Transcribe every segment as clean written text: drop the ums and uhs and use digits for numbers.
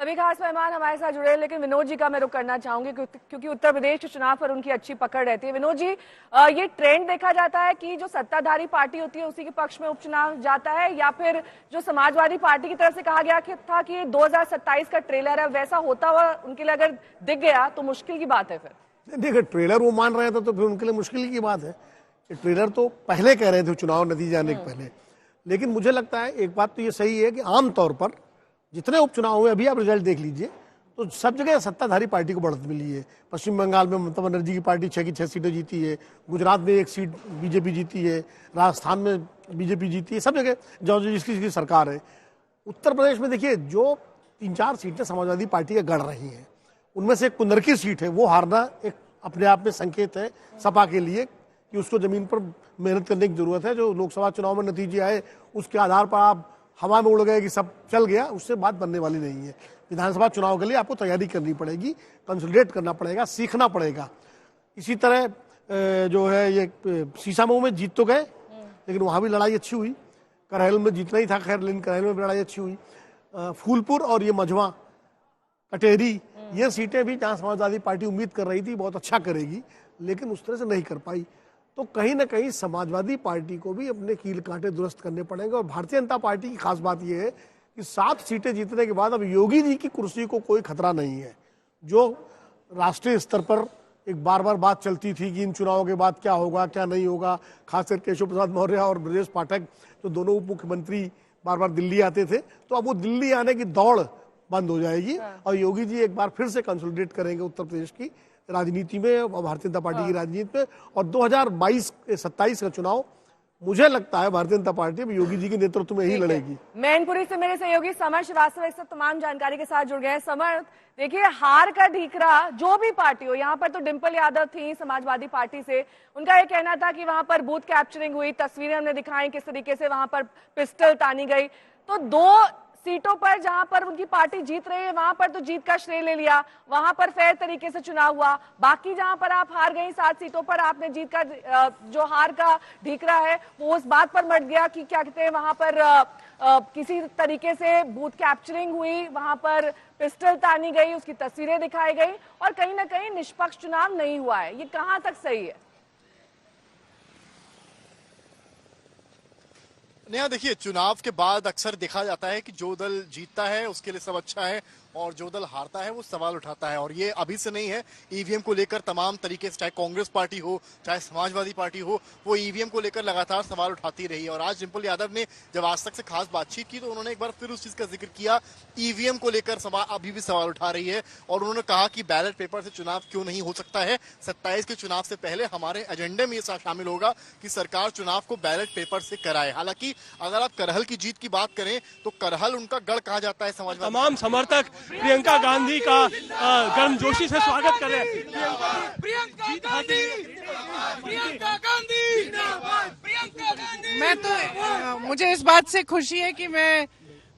सभी खास मेहमान हमारे साथ जुड़े हैं, लेकिन विनोद जी का मैं रुख करना चाहूंगी क्योंकि उत्तर प्रदेश के चुनाव पर उनकी अच्छी पकड़ रहती है। विनोद जी, ये ट्रेंड देखा जाता है कि जो सत्ताधारी पार्टी होती है उसी के पक्ष में उपचुनाव जाता है, या फिर जो समाजवादी पार्टी की तरफ से कहा गया था कि 2027 का ट्रेलर है, वैसा होता हुआ उनके लिए अगर दिख गया तो मुश्किल की बात है। फिर देखिए, ट्रेलर वो मान रहे थे तो फिर उनके लिए मुश्किल की बात है। ट्रेलर तो पहले कह रहे थे चुनाव नतीजे आने के पहले। लेकिन मुझे लगता है एक बात तो ये सही है कि आमतौर पर जितने उपचुनाव हुए, अभी आप रिजल्ट देख लीजिए, तो सब जगह सत्ताधारी पार्टी को बढ़त मिली है। पश्चिम बंगाल में ममता बनर्जी की पार्टी 6 की 6 सीटें जीती है, गुजरात में 1 सीट बीजेपी जीती है, राजस्थान में बीजेपी जीती है, सब जगह जो जिसकी सरकार है। उत्तर प्रदेश में देखिए, जो 3-4 सीटें समाजवादी पार्टी के गढ़ रही हैं, उनमें से एक कुंदरकी सीट है, वो हारना एक अपने आप में संकेत है सपा के लिए कि उसको जमीन पर मेहनत करने की जरूरत है। जो लोकसभा चुनाव में नतीजे आए उसके आधार पर आप हवा में उड़ गए कि सब चल गया, उससे बात बनने वाली नहीं है। विधानसभा चुनाव के लिए आपको तैयारी करनी पड़ेगी, कंसोलिडेट करना पड़ेगा, सीखना पड़ेगा। इसी तरह जो है ये सीसामऊ में जीत तो गए, लेकिन वहां भी लड़ाई अच्छी हुई। करहल में जीतना ही था खैर, लेकिन करहल में भी लड़ाई अच्छी हुई। फूलपुर और ये मझवा कटेरी, ये सीटें भी जहां समाजवादी पार्टी उम्मीद कर रही थी बहुत अच्छा करेगी, लेकिन उस तरह से नहीं कर पाई। तो कहीं ना कहीं समाजवादी पार्टी को भी अपने कील कांटे दुरुस्त करने पड़ेंगे। और भारतीय जनता पार्टी की खास बात यह है कि 7 सीटें जीतने के बाद अब योगी जी की कुर्सी को कोई खतरा नहीं है। जो राष्ट्रीय स्तर पर एक बार बार बात चलती थी कि इन चुनावों के बाद क्या होगा क्या नहीं होगा, खासकर केशव प्रसाद मौर्य और ब्रजेश पाठक जो दोनों उप मुख्यमंत्री बार बार दिल्ली आते थे, तो अब वो दिल्ली आने की दौड़ बंद हो जाएगी और योगी जी एक बार फिर से कंसोलिडेट करेंगे उत्तर प्रदेश की राजनीति में और भारतीय जनता पार्टी की राजनीति में। और 2027 का चुनाव मुझे लगता है भारतीय जनता पार्टी योगी जी के नेतृत्व में ही लड़ेगी। मैनपुरी से मेरे सहयोगी समर श्रीवास्तव इस तमाम जानकारी के साथ जुड़ गए हैं। समर, देखिए, हार का ढीकरा जो भी पार्टी हो, यहाँ पर तो डिंपल यादव थी समाजवादी पार्टी से, उनका ये कहना था कि वहां पर बूथ कैप्चरिंग हुई, तस्वीरें हमने दिखाई किस तरीके से वहां पर पिस्टल तानी गई। तो 2 सीटों पर जहां पर उनकी पार्टी जीत रही है वहां पर तो जीत का श्रेय ले लिया, वहां पर फेयर तरीके से चुनाव हुआ। बाकी जहां पर आप हार गई 7 सीटों पर, आपने जीत का जो हार का ढीकरा है वो उस बात पर मट गया कि क्या कहते हैं वहां पर किसी तरीके से बूथ कैप्चरिंग हुई, वहां पर पिस्टल तानी गई, उसकी तस्वीरें दिखाई गई और कहीं ना कहीं निष्पक्ष चुनाव नहीं हुआ है। ये कहां तक सही है? नेहा, देखिए, चुनाव के बाद अक्सर देखा जाता है कि जो दल जीतता है उसके लिए सब अच्छा है और जो दल हारता है वो सवाल उठाता है। और ये अभी से नहीं है, ईवीएम को लेकर तमाम तरीके से, चाहे कांग्रेस पार्टी हो चाहे समाजवादी पार्टी हो, वो ईवीएम को लेकर लगातार सवाल उठाती रही है। और आज डिंपल यादव ने जब आज तक से खास बातचीत की तो उन्होंने एक बार फिर उस चीज का जिक्र किया, ईवीएम को लेकर अभी भी सवाल उठा रही है। और उन्होंने कहा कि बैलेट पेपर से चुनाव क्यों नहीं हो सकता है, 27 के चुनाव से पहले हमारे एजेंडे में ये शामिल होगा कि सरकार चुनाव को बैलेट पेपर से कराए। हालांकि अगर आप करहल की जीत की बात करें तो करहल उनका गढ़ कहा जाता है समाजवादी। तमाम समर्थक प्रियंका गांधी का गर्मजोशी से स्वागत कर रहे हैं। मैं तो मुझे इस बात से खुशी है कि मैं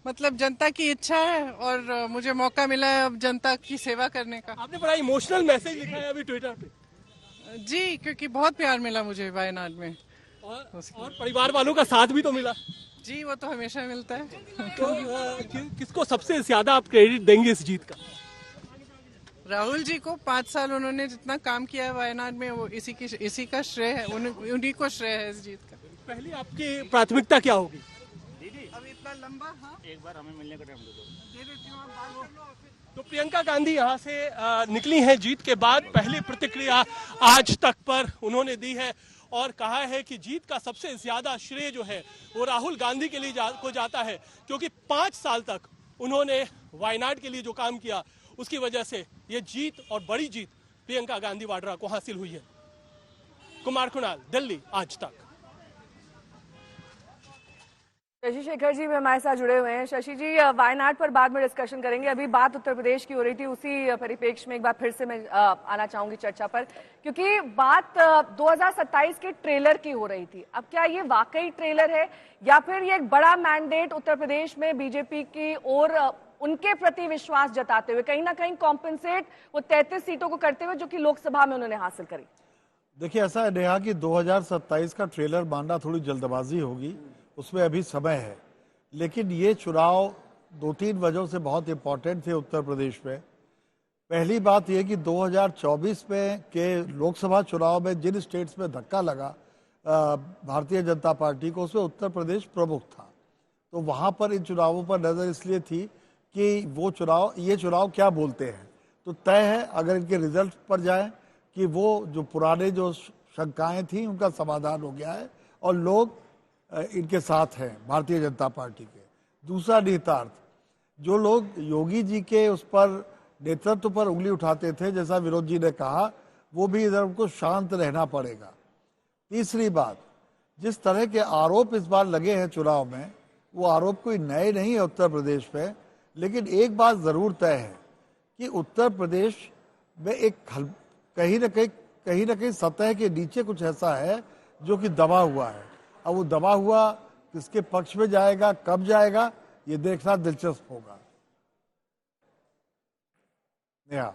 मतलब जनता की इच्छा है और मुझे मौका मिला है अब जनता की सेवा करने का। आपने बड़ा इमोशनल मैसेज लिखा है अभी ट्विटर पे। जी, क्योंकि बहुत प्यार मिला मुझे वायनाड में और परिवार वालों का साथ भी तो मिला। जी, वो तो हमेशा मिलता है। तो किसको सबसे ज्यादा आप क्रेडिट देंगे इस जीत का? राहुल जी को 5 साल उन्होंने जितना काम किया है वायनाड में, वो इसी का श्रेय है, उन्हीं को श्रेय है इस जीत का। पहले आपकी प्राथमिकता क्या होगी? अभी इतना लंबा, हाँ, एक बार हमें मिलने का टाइम दे देती हूँ आप। तो प्रियंका गांधी यहाँ से निकली हैं जीत के बाद। पहली प्रतिक्रिया आज तक पर उन्होंने दी है और कहा है कि जीत का सबसे ज्यादा श्रेय जो है वो राहुल गांधी के लिए को जाता है, क्योंकि 5 साल तक उन्होंने वायनाड के लिए जो काम किया उसकी वजह से ये जीत और बड़ी जीत प्रियंका गांधी वाड्रा को हासिल हुई है। कुमार कुणाल, दिल्ली, आज तक। शशि शेखर जी भी हमारे साथ जुड़े हुए हैं। शशि जी, वायनाड पर बाद में डिस्कशन करेंगे, अभी बात उत्तर प्रदेश की हो रही थी, उसी परिप्रेक्ष्य में एक बार फिर से मैं आना चाहूंगी चर्चा पर, क्योंकि बात 2027 के ट्रेलर की हो रही थी। अब क्या ये वाकई ट्रेलर है या फिर ये एक बड़ा मैंडेट उत्तर प्रदेश में बीजेपी की और उनके प्रति विश्वास जताते हुए कहीं ना कहीं कॉम्पेंसेट वो 33 सीटों को करते हुए जो कि लोकसभा में उन्होंने हासिल करी? देखिए, ऐसा है नेहा कि 2027 का ट्रेलर मानना थोड़ी जल्दबाजी होगी, उसमें अभी समय है। लेकिन ये चुनाव दो तीन वजहों से बहुत इंपॉर्टेंट थे उत्तर प्रदेश में। पहली बात यह कि 2024 में के लोकसभा चुनाव में जिन स्टेट्स में धक्का लगा भारतीय जनता पार्टी को, उसमें उत्तर प्रदेश प्रमुख था। तो वहां पर इन चुनावों पर नजर इसलिए थी कि ये चुनाव क्या बोलते हैं। तो तय है अगर इनके रिजल्ट पर जाए कि वो जो पुराने जो शंकाएं थी उनका समाधान हो गया है और लोग इनके साथ हैं भारतीय जनता पार्टी के। दूसरा निहितार्थ, जो लोग योगी जी के उस पर नेतृत्व पर उंगली उठाते थे, जैसा विनोद जी ने कहा, वो भी इधर उनको शांत रहना पड़ेगा। तीसरी बात, जिस तरह के आरोप इस बार लगे हैं चुनाव में, वो आरोप कोई नए नहीं है उत्तर प्रदेश में, लेकिन एक बात जरूर तय है कि उत्तर प्रदेश में एक कहीं ना कहीं सतह के नीचे कुछ ऐसा है जो कि दबा हुआ है। अब वो दबा हुआ किसके पक्ष में जाएगा, कब जाएगा, ये देखना दिलचस्प होगा। नेहा,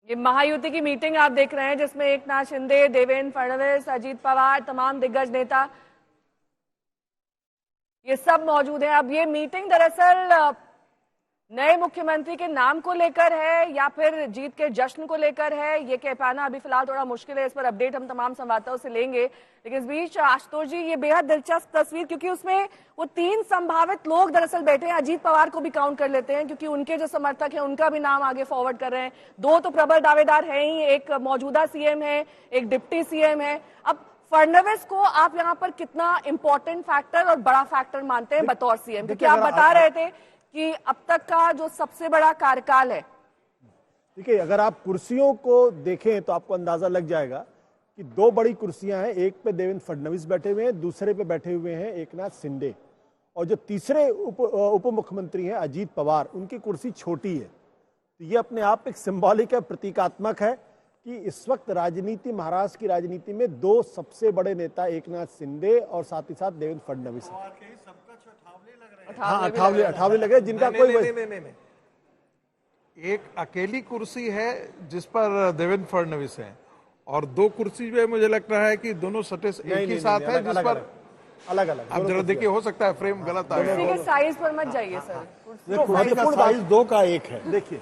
ये महायुति की मीटिंग आप देख रहे हैं जिसमें एकनाथ शिंदे, देवेंद्र फडणवीस, अजीत पवार, तमाम दिग्गज नेता ये सब मौजूद हैं। अब ये मीटिंग दरअसल नए मुख्यमंत्री के नाम को लेकर है या फिर जीत के जश्न को लेकर है, ये कह पाना अभी फिलहाल थोड़ा मुश्किल है। इस पर अपडेट हम तमाम संवाददाताओं से लेंगे। लेकिन इस बीच आशुतोष जी, ये बेहद दिलचस्प तस्वीर, क्योंकि उसमें वो 3 संभावित लोग दरअसल बैठे हैं। अजीत पवार को भी काउंट कर लेते हैं क्योंकि उनके जो समर्थक हैं उनका भी नाम आगे फॉरवर्ड कर रहे हैं। 2 तो प्रबल दावेदार है ही, एक मौजूदा सीएम है, एक डिप्टी सीएम है। अब फडणवीस को आप यहाँ पर कितना इंपॉर्टेंट फैक्टर और बड़ा फैक्टर मानते हैं बतौर सीएम? क्योंकि आप बता रहे थे कि अब तक का जो सबसे बड़ा कार्यकाल है। देखिए, अगर आप कुर्सियों को देखें तो आपको अंदाजा लग जाएगा कि 2 बड़ी कुर्सियां हैं। एक पे देवेंद्र फडणवीस बैठे हुए हैं, दूसरे पे बैठे हुए हैं एकनाथ शिंदे, और जो तीसरे उप मुख्यमंत्री हैं अजीत पवार, उनकी कुर्सी छोटी है। तो ये अपने आप एक सिंबॉलिक है, प्रतीकात्मक है कि इस वक्त राजनीति, महाराष्ट्र की राजनीति में 2 सबसे बड़े नेता एकनाथ शिंदे और साथ ही साथ देवेंद्र फडणवीस हैं। हाँ, अठावले लगे जिनका कोई नहीं। एक अकेली कुर्सी है जिस पर देवेंद्र फडणवीस है, और 2 कुर्सी पे मुझे लगता है कि दोनों सटे एक ही साथ है, जिस पर अलग अलग। आप जरा देखिए, हो सकता है फ्रेम गलत आ गया। कुर्सी के साइज पर मत जाइए सर। महत्वपूर्ण साइज 2 का 1 है। देखिए,